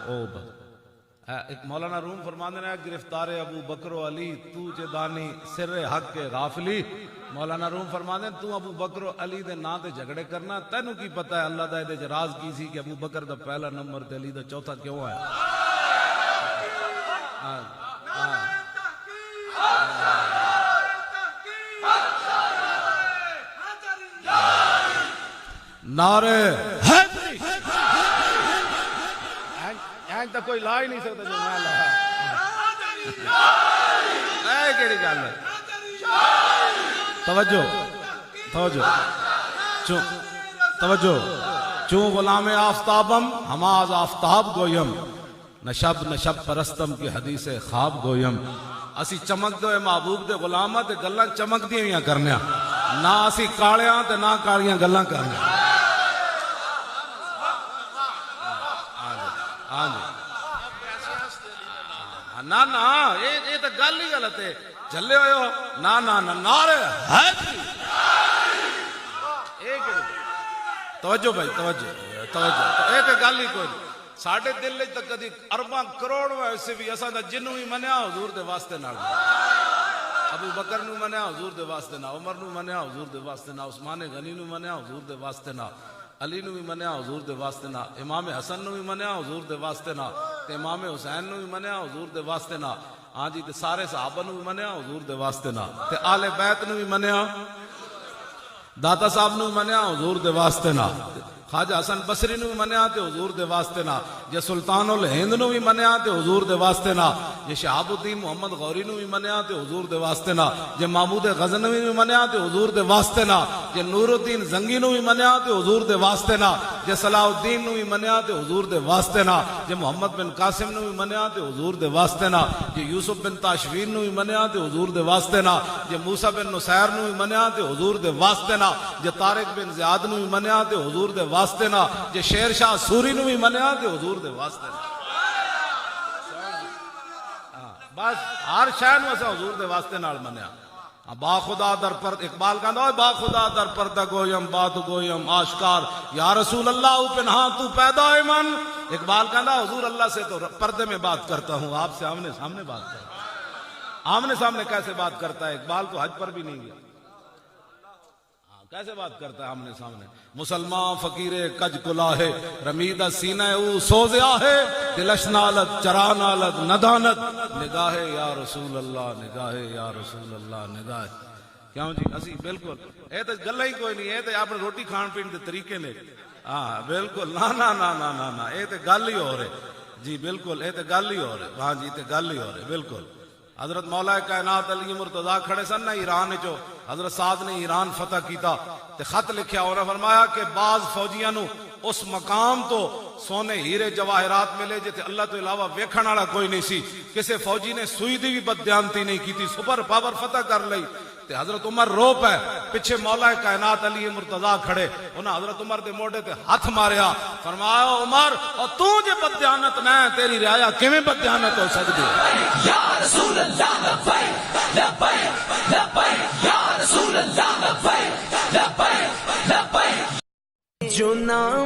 ایک مولانا روم فرماندے نے گرفتار ابو بکر و علی تو جدانی سر حق کے غافلی. مولانا روم فرماندے تو ابو بکر و علی دے نا تے جھگڑے کرنا تینوں کی پتہ ہے اللہ دا دے راز کی سی کہ ابو بکر دا پہلا نمبر تے علی دا چوتھا کیوں ہے. نعرے حیدری تو کوئی لا ہی نہیں سکتا جو میں لا. اے کیڑی گل ہے. توجہ توجہ چوں غلام آفتابم ہماز آفتاب گویم نشب پرستم کی حدیث خواب گویم. اسی چمک دو محبوب دے غلامہ تے گلاں چمک دیاں کرنیاں نہ اسی کالیاں تے نہ کالیاں گلاں کرنیاں. نا نا یہ تو گل ہی غلط ہے. چلے ہوئے ہو نا نا نا نعرے حیدری. توجہ بھائی توجہ یہ تو گل ہی کوئی نہیں. ساڑھے دل تک کدی ارباں کروڑ ویسے بھی اساں دا جنوں ہی منیا حضور دے واسطے نال. ابو بکر نو منیا حضور دے واسطے نہ, عمر نو منیا حضور دے واسطے نہ, عثمان غنی نو منیا حضور دے واسطے نہ, علی نو بھی منیا حضور دے واسطے نہ, امام حسن نو بھی منیا حضور دے واسطے نہ, تے امام حسین نو بھی منیا حضور دے واسطے نہ. ہاں جی تے سارے صحابہ نو بھی منیا حضور دے واسطے نہ, تے آل بیت نو بھی منیا, داتا صاحب نو بھی منیا حضور دے واسطے نہ, خواجہ حسن بصری نو بھی منیا تے حضور دے واسطے نہ, جے سلطان الہند نو بھی منیا تے حضور دے واسطے نہ, جے شہاب الدین محمد غوری نو بھی منیا تے حضور دے واسطے نہ, جے محمود غزنوی نو بھی منیا تے حضور دے واسطے نہ, جے نور الدین زنگی نو بھی منیا تے حضور دے واسطے نہ, جے صلاح الدین نو بھی منیا تے حضور دے واسطے نہ, جے محمد بن قاسم نو بھی منیا تے حضور دے واسطے نہ, جے یوسف بن تاشفین نو بھی منیا تے حضور دے واسطے نہ, جے موسیٰ بن نصیر نو بھی منیا تے حضور دے واسطے نہ, جے طارق بن زیاد نو بھی منیا تے حضور دے واسطے نہ, جے شیر شاہ سوری نو بھی منیا تے حضور دے واسطے نہ. بس ہر شے نو اسا حضور دے واسطے نال منیا. با خدا در پر اقبال کہندا با خدا در پردہ گویم بات گویم آشکار یا رسول اللہ پنہاں تو پیدا ہے من. اقبال کہندا حضور اللہ سے تو پردے میں بات کرتا ہوں, آپ سے آمنے سامنے بات کرتا ہوں. آمنے سامنے کیسے بات کرتا ہے؟ اقبال تو حج پر بھی نہیں گیا, کیسے بات کرتا ہے آمنے سامنے؟ مسلمان فقیر کج کلا ہے رمیدہ سینہ او سوزیا ہے, دلش نالت چرا نالت ندانت نگاہ یا رسول اللہ نگاہ یا رسول اللہ نگاہ. کیوں جی اسی بالکل اے تے گل ہی کوئی نہیں, اے تے اپنے روٹی کھان پین دے طریقے نے. ہاں بالکل نا نا نا نا نا نا اے تے گل ہی ہو رہے جی, بالکل اے تے گل ہی ہو رہے. ہاں جی تے گل ہی ہو رہے بالکل. حضرت مولا کائنات علی مرتضیٰ کھڑے سن نا ایران چو, حضرت سعد نے ایران فتح کیتا تے خط لکھیا اور فرمایا کہ بعض فوجیاں نو اس مقام تو سونے ہیرے جواہرات ملے جتے اللہ تو علاوہ ویکھن والا کوئی نہیں سی. کسے فوجی نے سوئی دی بھی بددیانتی نہیں کیتی, سپر پاور فتح کر لئی. تے حضرت عمر رو پے, پیچھے مولا کائنات علی مرتضیٰ کھڑے, انہاں حضرت عمر دے موڑے تے ہاتھ ماریا, فرمایا عمر اور تو جے بددیانت نہ تیری رعایا کیویں بددیانت ہو سکدی ہے؟ یا رسول اللہ لبیک لبیک لبیک یا رسول اللہ لبیک لبیک لبیک. جو نام